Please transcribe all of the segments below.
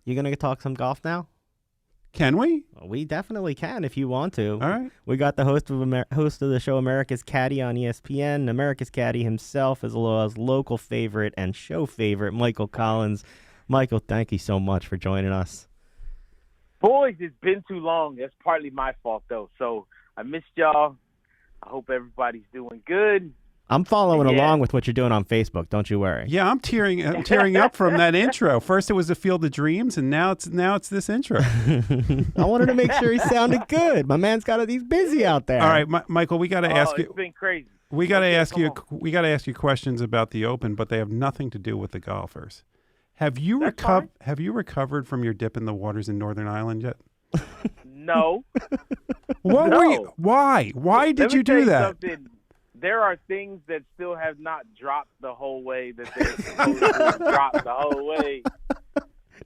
You going to talk some golf now? Can we? Well, we definitely can if you want to. All right. We got the host of the show America's Caddy on ESPN, America's Caddy himself, as well as local favorite and show favorite, Michael Collins. Michael, thank you so much for joining us. Boys, it's been too long. That's partly my fault, though. So I missed y'all. I hope everybody's doing good. I'm following along with what you're doing on Facebook. Don't you worry. Yeah, I'm tearing up from that intro. First it was the Field of Dreams, and now it's this intro. I wanted to make sure he sounded good. My man's he's busy out there. All right, Michael, we got to ask you. It's been crazy. We got to ask you. We got to ask you questions about the Open, but they have nothing to do with the golfers. Have you recovered from your dip in the waters in Northern Ireland yet? No. What no. were you, why? Why did you do that? Something. There are things that still have not dropped the whole way that they're supposed to drop the whole way.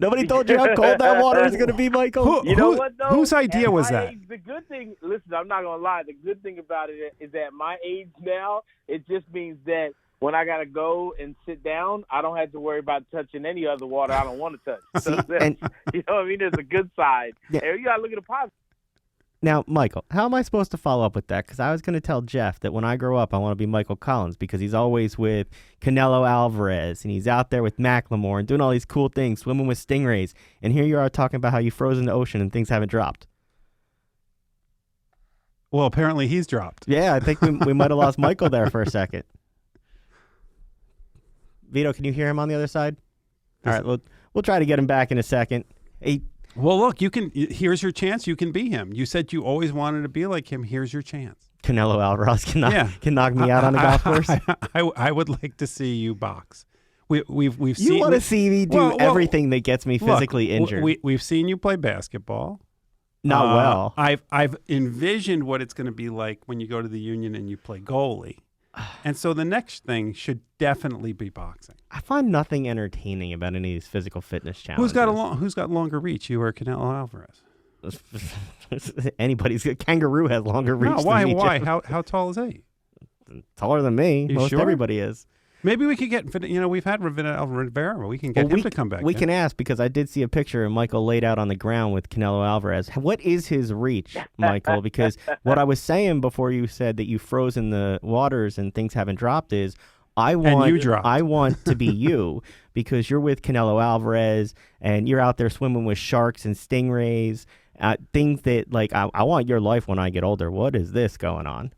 Nobody told you how cold that water is going to be, Michael? You know what, though? Whose idea was that? Age, the good thing, listen, I'm not going to lie. The good thing about it is that my age now, it just means that when I got to go and sit down, I don't have to worry about touching any other water I don't want to touch. So you know what I mean? There's a good side. Yeah. And you got to look at the positive. Now, Michael, how am I supposed to follow up with that? Because I was going to tell Jeff that when I grow up, I want to be Michael Collins because he's always with Canelo Alvarez, and he's out there with Macklemore and doing all these cool things, swimming with stingrays. And here you are talking about how you froze in the ocean and things haven't dropped. Well, apparently he's dropped. Yeah, I think we might have lost Michael there for a second. Vito, can you hear him on the other side? All right, we'll try to get him back in a second. Well, look, here's your chance. You can be him. You said you always wanted to be like him. Here's your chance. Canelo Alvarez can knock me out on the golf course. I would like to see you box. We've seen. You want to see me do everything that gets me physically injured. We've seen you play basketball. Not well. I've envisioned what it's going to be like when you go to the Union and you play goalie. And so the next thing should definitely be boxing. I find nothing entertaining about any of these physical fitness challenges. Who's got longer reach? You or Canelo Alvarez? Anybody's kangaroo has longer reach. No, why? Than me, why? How tall is he? Taller than me. Most sure? Everybody is. Maybe we could get, we've had Rivera. We can get him to come back. We can ask because I did see a picture of Michael laid out on the ground with Canelo Alvarez. What is his reach, Michael? Because what I was saying before you said that you froze in the waters and things haven't dropped is I want to be you because you're with Canelo Alvarez and you're out there swimming with sharks and stingrays. Things that I want your life when I get older. What is this going on?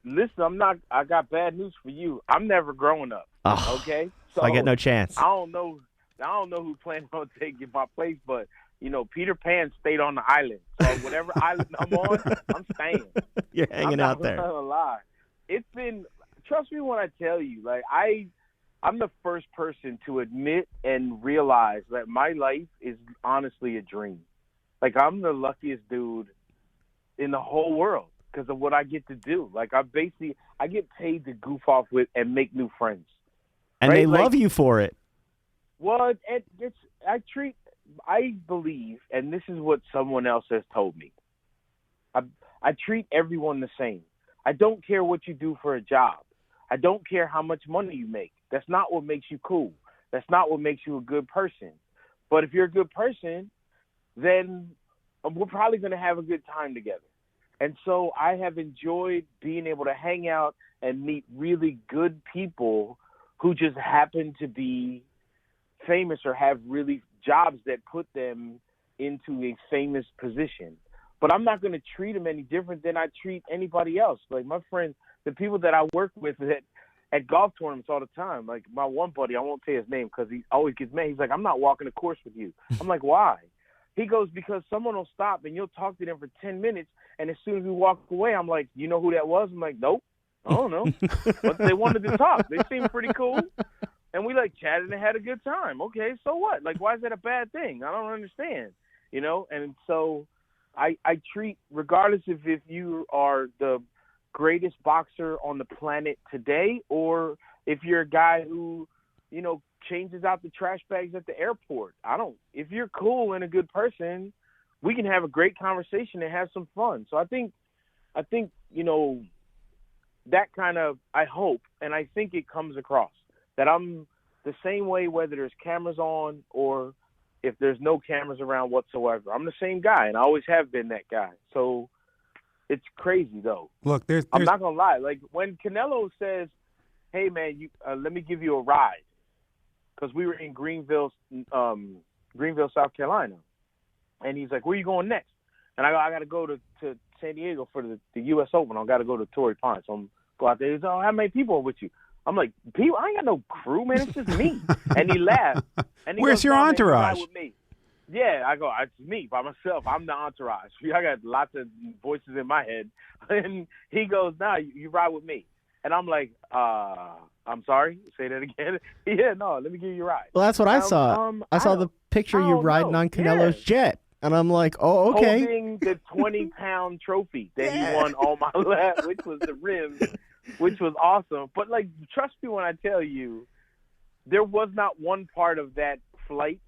Listen, I got bad news for you. I'm never growing up. Okay? So I get no chance. I don't know who plans on taking my place, but Peter Pan stayed on the island. So whatever island I'm on, I'm staying. You're hanging out there. I'm not gonna lie. It's been, trust me when I tell you, I'm the first person to admit and realize that my life is honestly a dream. I'm the luckiest dude in the whole world because of what I get to do. I get paid to goof off with and make new friends. And they love you for it. Well, I believe, and this is what someone else has told me, I treat everyone the same. I don't care what you do for a job. I don't care how much money you make. That's not what makes you cool. That's not what makes you a good person. But if you're a good person, then we're probably going to have a good time together. And so I have enjoyed being able to hang out and meet really good people who just happen to be famous or have really jobs that put them into a famous position. But I'm not going to treat them any different than I treat anybody else. My friends, the people that I work with at golf tournaments all the time, my one buddy, I won't say his name because he always gets mad. He's like, I'm not walking the course with you. I'm like, why? He goes, because someone will stop and you'll talk to them for 10 minutes, and as soon as we walk away, I'm like, you know who that was? I'm like, nope, I don't know. But they wanted to talk. They seemed pretty cool. And we chatted and had a good time. Okay, so what? Why is that a bad thing? I don't understand, And so I treat, regardless if you are the greatest boxer on the planet today or if you're a guy who, changes out the trash bags at the airport. If you're cool and a good person, we can have a great conversation and have some fun. So I think, that kind of, I hope, and I think it comes across that I'm the same way, whether there's cameras on or if there's no cameras around whatsoever. I'm the same guy, and I always have been that guy. So it's crazy, though. Look, I'm not going to lie. Like, when Canelo says, hey, man, let me give you a ride, because we were in Greenville, South Carolina, and he's like, where you going next? And I got to go to San Diego for the U.S. Open. I got to go to Torrey Pines. So I'm go out there. He's like, oh, how many people are with you? I'm like, people, I ain't got no crew, man. It's just me. And he laughed. And he Where's goes, your no, man, entourage? ride with me. Yeah, I go, it's me by myself. I'm the entourage. I got lots of voices in my head. And he goes, nah, you ride with me. And I'm like, I'm sorry. Say that again. Yeah, no, let me give you a ride. Well, that's what I saw. I saw the picture you riding on Canelo's jet. And I'm like, oh, okay. Holding the 20-pound trophy that he won on my lap, which was the rims, which was awesome. But, like, trust me when I tell you, there was not one part of that flight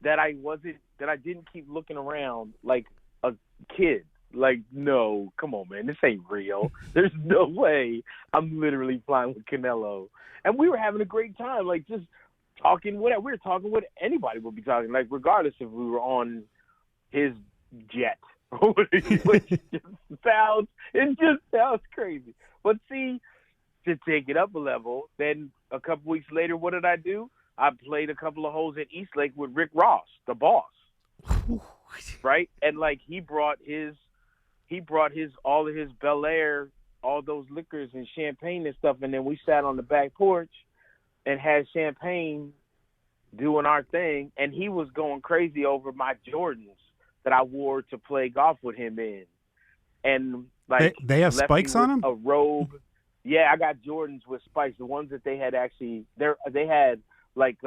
that I didn't keep looking around like a kid. Like, no, come on, man, this ain't real. There's no way I'm literally flying with Canelo. And we were having a great time, like, just talking whatever. We were talking what anybody would be talking, like, regardless if we were on his jet. It just sounds crazy. But see, to take it up a level, then a couple weeks later, what did I do? I played a couple of holes at Eastlake with Rick Ross, the boss. Right? And like he brought all of his Bel Air, all those liquors and champagne and stuff, and then we sat on the back porch and had champagne doing our thing, and he was going crazy over my Jordans that I wore to play golf with him in. And like they have spikes on them? A robe. Yeah, I got Jordans with spikes. The ones that they had actually they had like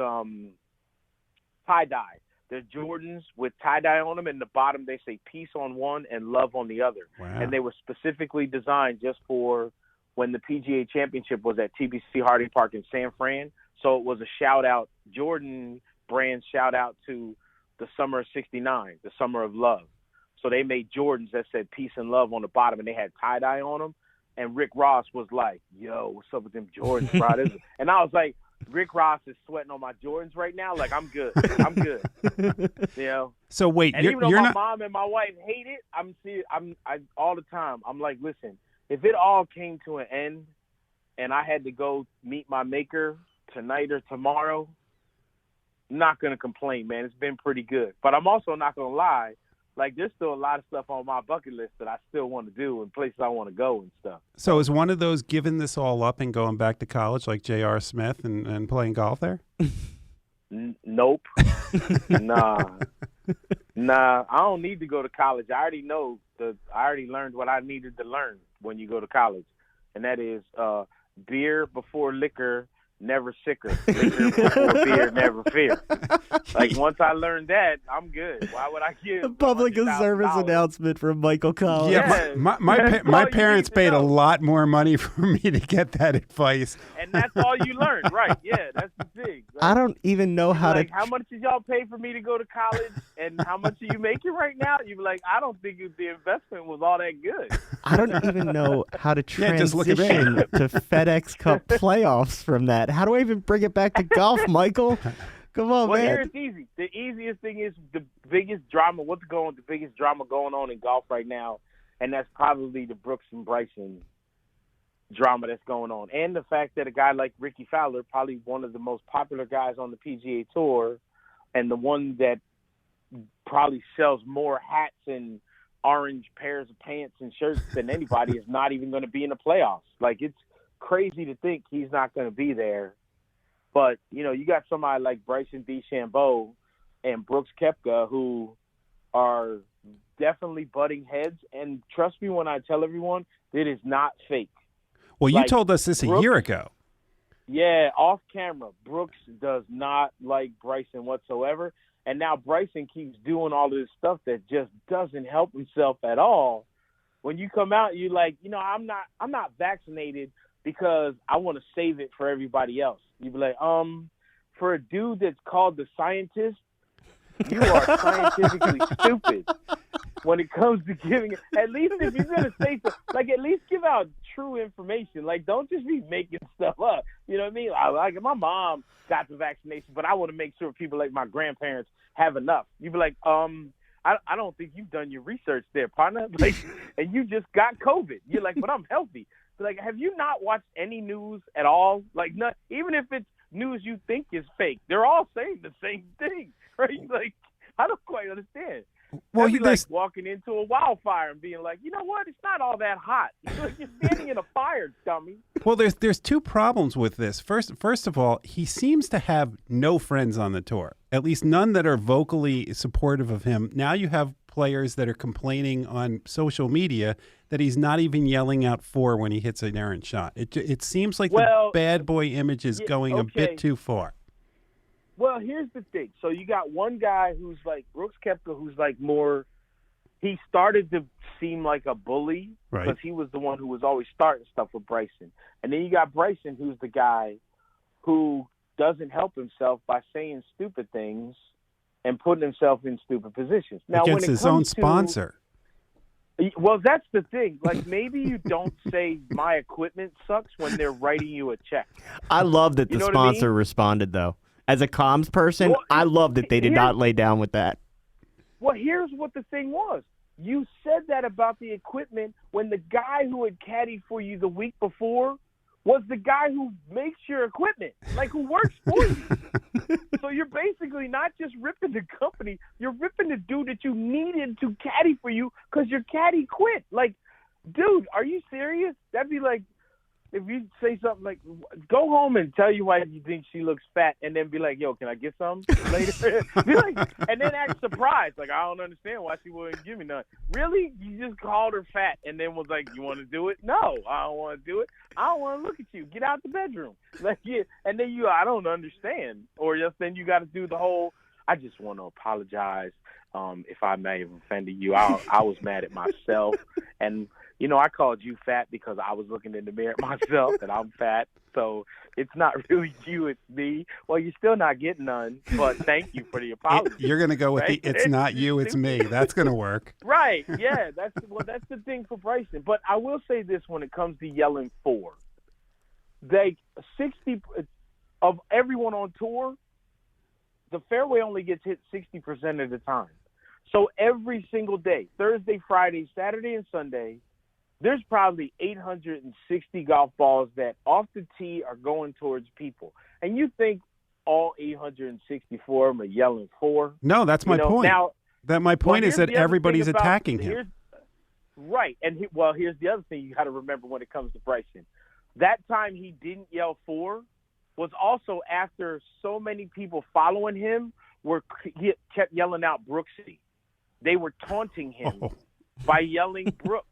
tie-dye. They're Jordans with tie-dye on them, and the bottom they say peace on one and love on the other. Wow. And they were specifically designed just for when the PGA Championship was at TPC Harding Park in San Fran. So it was a shout-out, Jordan brand shout-out to the summer of '69, the summer of love. So they made Jordans that said peace and love on the bottom, and they had tie-dye on them. And Rick Ross was like, yo, what's up with them Jordans, bro? And I was like, Rick Ross is sweating on my Jordans right now. Like, I'm good. I'm good. You know? So wait, and even though my mom and my wife hate it, I all the time, I'm like, listen, if it all came to an end and I had to go meet my maker tonight or tomorrow, I'm not going to complain, man. It's been pretty good. But I'm also not going to lie. Like, there's still a lot of stuff on my bucket list that I still want to do and places I want to go and stuff. So is one of those giving this all up and going back to college like J.R. Smith and playing golf there? Nope. Nah. I don't need to go to college. I already learned what I needed to learn when you go to college. And that is beer before liquor, never sicker. Liquor before beer, never fear. Like, once I learned that, I'm good. Why would I give a public service announcement from Michael Collins? Yeah, my parents paid a lot more money for me to get that advice. And that's all you learn, right? Yeah, that's the thing. Right? I don't even know how to. How much did y'all pay for me to go to college, and how much are you making right now? You be like, I don't think the investment was all that good. I don't even know how to transition to FedEx Cup playoffs from that. How do I even bring it back to golf, Michael? Come on, well, man. Here it's easy. The easiest thing is the biggest drama. The biggest drama going on in golf right now, and that's probably the Brooks and Bryson drama that's going on, and the fact that a guy like Ricky Fowler, probably one of the most popular guys on the PGA Tour, and the one that probably sells more hats and orange pairs of pants and shirts than anybody, is not even going to be in the playoffs. Like, it's crazy to think he's not going to be there. But, you know, you got somebody like Bryson DeChambeau and Brooks Koepka who are definitely butting heads. And trust me when I tell everyone, it is not fake. Well, you told us this a year ago. Yeah, off camera, Brooks does not like Bryson whatsoever. And now Bryson keeps doing all this stuff that just doesn't help himself at all. When you come out, you're like, you know, I'm not vaccinated because I want to save it for everybody else. You'd be like, for a dude that's called the scientist, you are scientifically stupid when it comes to giving it. At least if you're going to say something, like, at least give out true information. Like, don't just be making stuff up. You know what I mean? Like, my mom got the vaccination, but I want to make sure people like my grandparents have enough. You'd be like, I don't think you've done your research there, partner. Like, and you just got COVID. You're like, but I'm healthy. Like, have you not watched any news at all? Like, not even if it's news you think is fake, they're all saying the same thing, right? Like, I don't quite understand. Well, That'd be like walking into a wildfire and being like, you know what? It's not all that hot. You're standing in a fire, dummy. Well, there's two problems with this. First of all, he seems to have no friends on the tour, at least none that are vocally supportive of him. Now you have players that are complaining on social media that he's not even yelling out for when he hits an errant shot. It seems like the bad boy image is going a bit too far. Well, here's the thing. So you got one guy who's like Brooks Koepka, who's like more – he started to seem like a bully because he was the one who was always starting stuff with Bryson. And then you got Bryson, who's the guy who doesn't help himself by saying stupid things and putting himself in stupid positions. Now, against when it his comes own sponsor. Well, that's the thing. Like, maybe you don't say my equipment sucks when they're writing you a check. I love that the sponsor responded, though. As a comms person, I love that they did not lay down with that. Well, here's what the thing was. You said that about the equipment when the guy who had caddied for you the week before was the guy who makes your equipment, like who works for you. So you're basically not just ripping the company, you're ripping the dude that you needed to caddy for you because your caddy quit. Like, dude, are you serious? That'd be like, if you say something like, go home and tell your wife you think she looks fat, and then be like, yo, can I get some later? Be like, and then act surprised. Like, I don't understand why she wouldn't give me none. Really? You just called her fat and then was like, you want to do it? No, I don't want to do it. I don't want to look at you. Get out the bedroom. Like, yeah. And then I don't understand. Or just then you got to do the whole, I just want to apologize if I may have offended you. I was mad at myself. And, I called you fat because I was looking in the mirror at myself and I'm fat. So it's not really you, it's me. Well, you're still not getting none, but thank you for the apology. You're going to go with right? it's not you, it's me. That's going to work. Right, yeah. That's the thing for Bryson. But I will say this when it comes to yelling for. 60 of everyone on tour, the fairway only gets hit 60% of the time. So every single day, Thursday, Friday, Saturday, and Sunday, there's probably 860 golf balls that off the tee are going towards people. And you think all 864 of them are yelling for? No, that's my point. Now, my point is that everybody's attacking him. Right. And here's the other thing you got to remember when it comes to Bryson. That time he didn't yell for was also after so many people following him he kept yelling out Brooksy. They were taunting him by yelling Brooks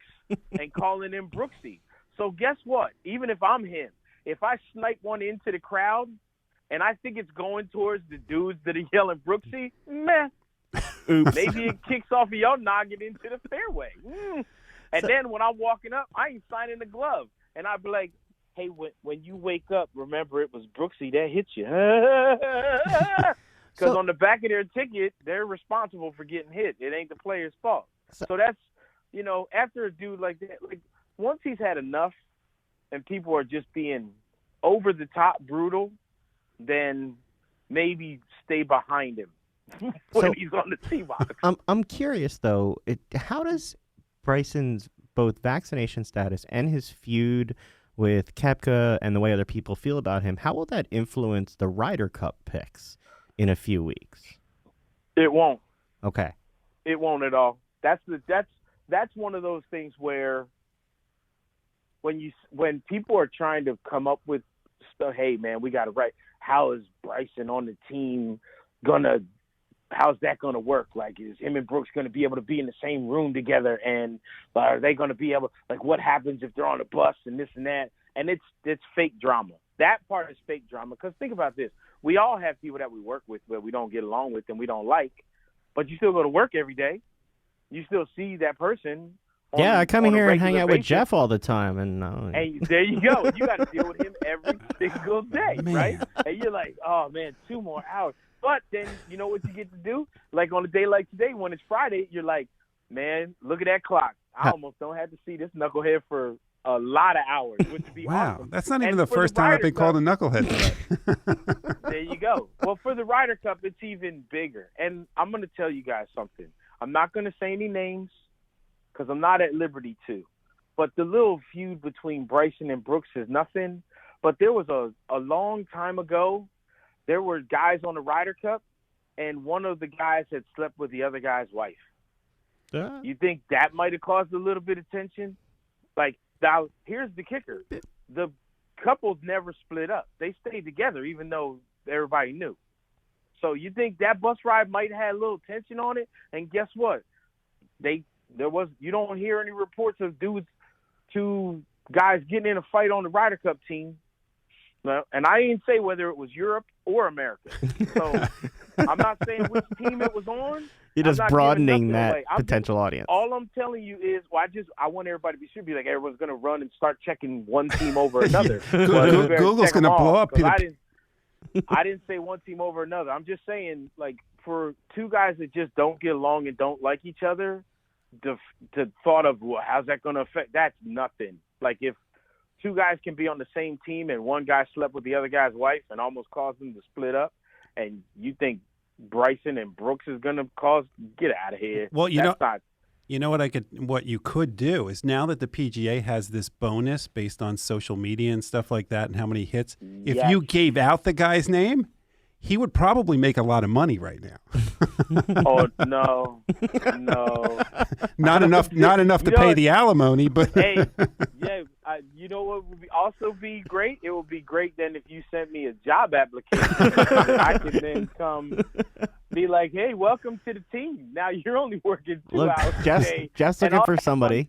and calling him Brooksy. So guess what? Even if I'm him, if I snipe one into the crowd and I think it's going towards the dudes that are yelling Brooksy, meh. Oops. Maybe it kicks off of your noggin into the fairway. And then when I'm walking up, I ain't signing the glove. And I'd be like, hey, when you wake up, remember it was Brooksy that hit you. Because on the back of their ticket, they're responsible for getting hit. It ain't the player's fault. So that's, after a dude like that, like once he's had enough and people are just being over the top brutal, then maybe stay behind him when he's on the tee box. I'm curious, though, how does Bryson's both vaccination status and his feud with Koepka and the way other people feel about him, how will that influence the Ryder Cup picks in a few weeks? It won't. Okay. It won't at all. That's one of those things where when people are trying to come up with stuff, hey man, we got to write. How is Bryson on the team how's that gonna work? Like, is him and Brooks gonna be able to be in the same room together? And are they gonna be able? Like, what happens if they're on a bus and this and that? And it's fake drama. That part is fake drama. Because think about this: we all have people that we work with where we don't get along with and we don't like, but you still go to work every day. You still see that person. I come in here and hang out with Jeff all the time, and there you go. You got to deal with him every single day, right? And you're like, oh man, 2 more hours. But then you know what you get to do? Like on a day like today, when it's Friday, you're like, man, look at that clock. I almost don't have to see this knucklehead for a lot of hours, which would be awesome. That's not even the first time I've been called a knucklehead today. There you go. Well, for the Ryder Cup, it's even bigger. And I'm going to tell you guys something. I'm not going to say any names because I'm not at liberty to. But the little feud between Bryson and Brooks is nothing. But there was a long time ago, there were guys on the Ryder Cup, and one of the guys had slept with the other guy's wife. You think that might have caused a little bit of tension? Like, now, here's the kicker. The couples never split up. They stayed together even though everybody knew. So you think that bus ride might have had a little tension on it? And guess what? You don't hear any reports of two guys getting in a fight on the Ryder Cup team. And I didn't say whether it was Europe or America. So I'm not saying which team it was on. You're just broadening that potential audience. All I'm telling you is, I want everybody to be sure, be like, everyone's going to run and start checking one team over another. Google's going to blow up. I didn't say one team over another. I'm just saying, like, for two guys that just don't get along and don't like each other, the thought of, well, how's that going to affect? That's nothing. Like, if two guys can be on the same team and one guy slept with the other guy's wife and almost caused them to split up, and you think Bryson and Brooks is going to get out of here. Well, what you could do is, now that the PGA has this bonus based on social media and stuff like that and how many hits, if you gave out the guy's name, he would probably make a lot of money right now. Oh, no. Not enough to pay the alimony, but hey, yeah, you know what would also be great? It would be great then if you sent me a job application. I could then come be like, hey, welcome to the team. Now you're only working 2 hours a day. Just looking for somebody.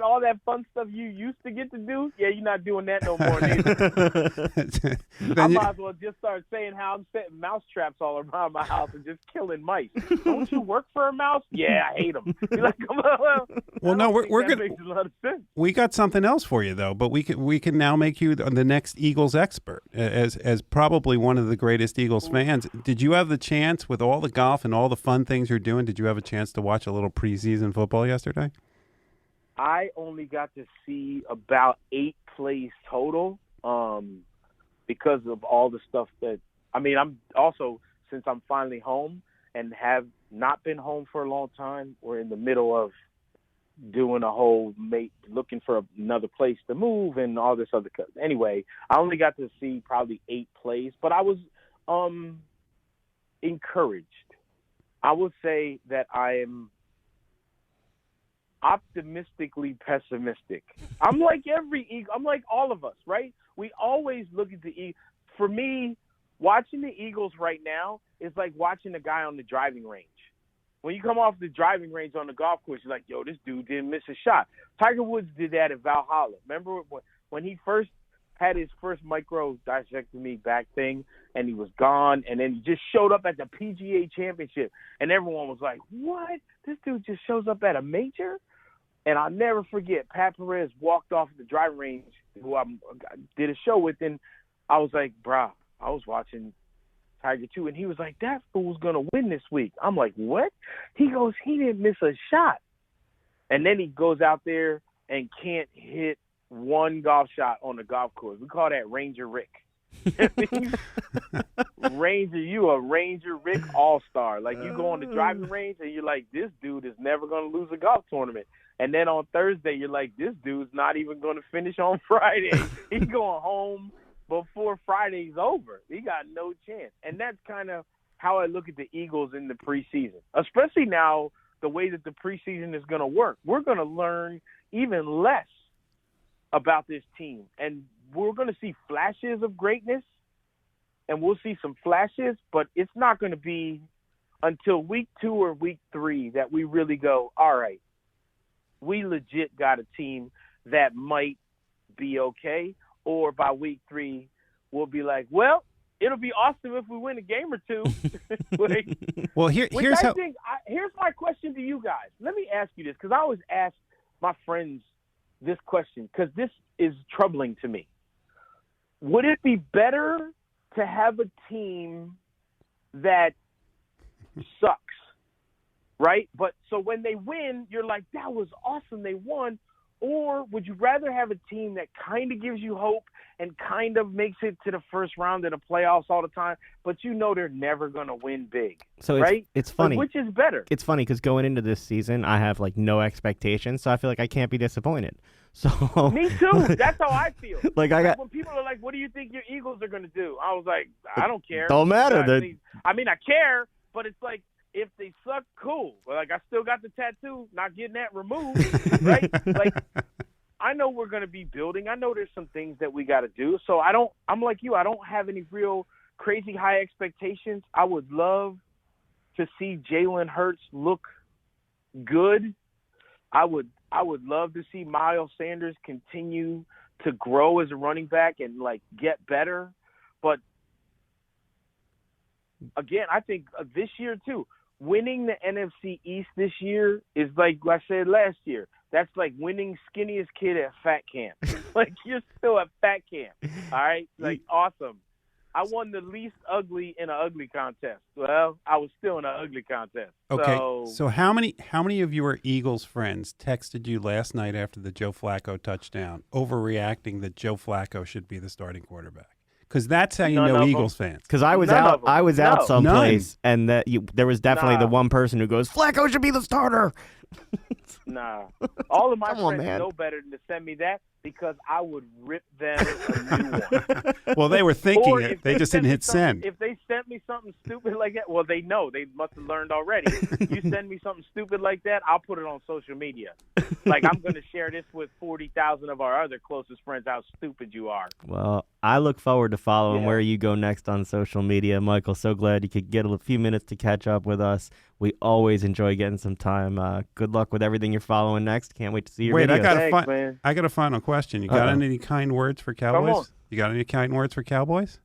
All that fun stuff you used to get to do, yeah, you're not doing that no more neither. I might as well just start saying how I'm setting mouse traps all around my house and just killing mice. Don't you work for a mouse? Yeah, I hate them. You're like, well, no, we're that gonna. makes a lot of sense. We got something else for you though, but we can now make you the next Eagles expert, as probably one of the greatest Eagles fans. Did you have the chance, with all the golf and all the fun things you're doing, did you have a chance to watch a little preseason football yesterday? I only got to see about 8 plays total, because of all the stuff I'm also, since I'm finally home and have not been home for a long time, we're in the middle of doing a whole looking for another place to move and all this other stuff. Anyway, I only got to see probably 8 plays, but I was encouraged. I would say that I am optimistically pessimistic. I'm like I'm like all of us, right? We always look at the Eagles. For me, watching the Eagles right now is like watching a guy on the driving range. When you come off the driving range on the golf course, you're like, yo, this dude didn't miss a shot. Tiger Woods did that at Valhalla. Remember when he first had his first microdiscectomy back thing, and he was gone, and then he just showed up at the PGA Championship, and everyone was like, what? This dude just shows up at a major? And I'll never forget, Pat Perez walked off the driving range, who I did a show with, and I was like, brah, I was watching Tiger too, and he was like, that fool's going to win this week. I'm like, what? He goes, he didn't miss a shot. And then he goes out there and can't hit one golf shot on the golf course. We call that Ranger Rick. Ranger, you a Ranger Rick all-star. Like, you go on the driving range and you're like, this dude is never going to lose a golf tournament. And then on Thursday, you're like, this dude's not even going to finish on Friday. He's going home before Friday's over. He got no chance. And that's kind of how I look at the Eagles in the preseason, especially now the way that the preseason is going to work. We're going to learn even less about this team. And we're going to see flashes of greatness, and we'll see some flashes, but it's not going to be until week 2 or week 3 that we really go, all right, we legit got a team that might be okay. Or by week 3, we'll be like, well, it'll be awesome if we win a game or 2. Well, here's my question to you guys. Let me ask you this, because I always ask my friends this question, because this is troubling to me. Would it be better to have a team that sucks, right? But so when they win, you're like, that was awesome, they won. Or would you rather have a team that kind of gives you hope and kind of makes it to the first round of the playoffs all the time, but you know they're never going to win big, So right? it's funny. Like, which is better? It's funny because going into this season, I have like no expectations, so I feel like I can't be disappointed. So Me too. That's how I feel. Like I got when people are like, "What do you think your Eagles are going to do?" I was like, "I don't care. Don't matter. I mean, I care, but it's like if they suck, cool. Like I still got the tattoo, not getting that removed, right? Like I know we're going to be building. I know there's some things that we got to do. So I'm like you. I don't have any real crazy high expectations. I would love to see Jalen Hurts look good. I would love to see Miles Sanders continue to grow as a running back and like get better. But again, I think this year too, winning the NFC East this year is like I said last year. That's like winning skinniest kid at fat camp. Like you're still at fat camp. All right? Like awesome. I won the least ugly in an ugly contest. Well, I was still in an ugly contest. Okay. So how many of your Eagles friends texted you last night after the Joe Flacco touchdown, overreacting that Joe Flacco should be the starting quarterback? Because that's how you know Eagles fans. Because I was out someplace, and there was definitely the one person who goes, "Flacco should be the starter." Nah. All of my Come on, friends man. know better than to send me that because I would rip them a new one. Well, they were thinking Or it. if They just didn't hit send. If they sent me something stupid like that, well, they know. They must have learned already. You send me something stupid like that, I'll put it on social media. Like, I'm going to share this with 40,000 of our other closest friends, how stupid you are. Well, I look forward to following where you go next on social media. Michael, so glad you could get a few minutes to catch up with us. We always enjoy getting some time. Good luck with everything you're following next. Can't wait to see your videos. I got a final question. You got any kind words for Come on. Cowboys? You got any kind words for Cowboys?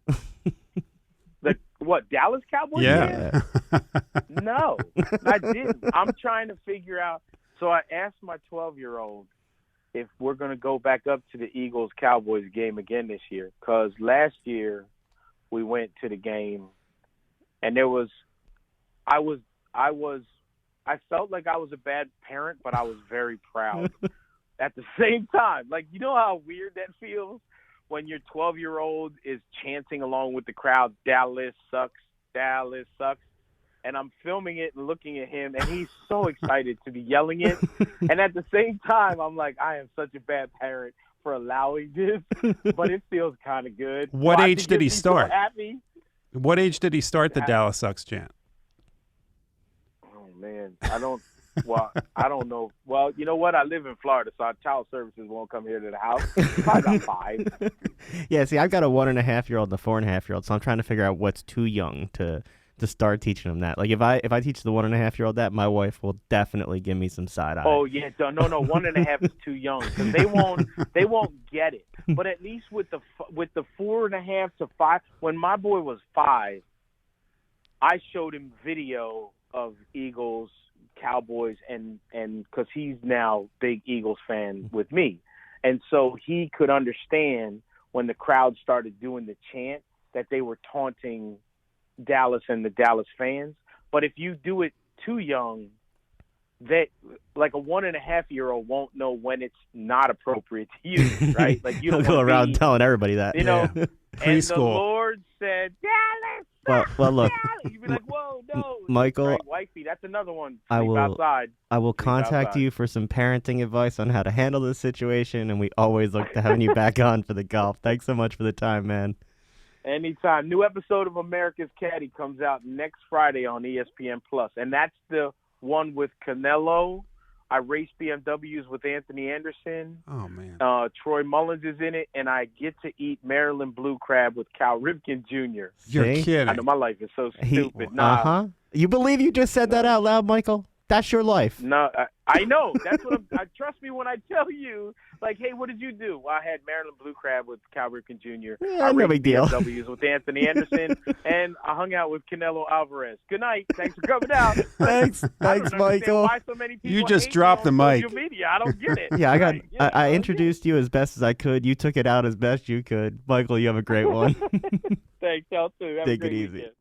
What, Dallas Cowboys? Yeah. No, I didn't. I'm trying to figure out. So I asked my 12-year-old if we're going to go back up to the Eagles-Cowboys game again this year, because last year we went to the game, and I felt like I was a bad parent, but I was very proud at the same time. Like, you know how weird that feels when your 12-year-old is chanting along with the crowd, "Dallas sucks, Dallas sucks." And I'm filming it and looking at him, and he's so excited to be yelling it. And at the same time, I'm like, I am such a bad parent for allowing this, but it feels kind of good. What age did he start? So happy. What age did he start the Dallas sucks chant? Oh, man. I don't know. Well, you know what? I live in Florida, so our child services won't come here to the house. Probably about 5. Yeah, see, I've got a 1.5-year-old and a 4.5-year-old, so I'm trying to figure out what's too young to start teaching them that. Like, if I teach the 1.5-year-old that, my wife will definitely give me some side eye. Oh yeah, no, 1.5 is too young because they won't get it. But at least with the 4.5 to 5, when my boy was 5, I showed him video of Eagles, Cowboys, and because he's now big Eagles fan with me, and so he could understand when the crowd started doing the chant that they were taunting Dallas and the Dallas fans. But if you do it too young, that like a 1.5-year-old won't know when it's not appropriate to use, right? Like you don't go around telling everybody that. You know, Yeah. and the Lord said, "Dallas." Well, look, You'd be like, "Whoa, no, Michael, right, wifey, that's another one. I Sleep will outside. I will contact outside. you for some parenting advice on how to handle this situation, and we always look to having you back on for the golf. Thanks so much for the time, man. Anytime. New episode of America's Caddy comes out next Friday on ESPN Plus, and that's the one with Canelo. I race BMWs with Anthony Anderson. Oh, man. Troy Mullins is in it, and I get to eat Maryland blue crab with Cal Ripken Jr. You're See? kidding. I know my life is so stupid. Nah, You believe you just said that out loud, Michael? That's your life. no, I know. That's what trust me when I tell you. Like, hey, what did you do? Well, I had Maryland blue crab with Cal Ripken Jr. Yeah, I no raced big deal. BMWs with Anthony Anderson, and I hung out with Canelo Alvarez. Good night. Thanks for coming out. Thanks, I don't understand Michael. Why so many people You just hate dropped me on the mic. social media. I don't get it. Yeah, I Like, introduced you as best as I could. You took it out as best you could. Michael, you have a great one. Thanks, y'all too. Have a Take it great easy. weekend.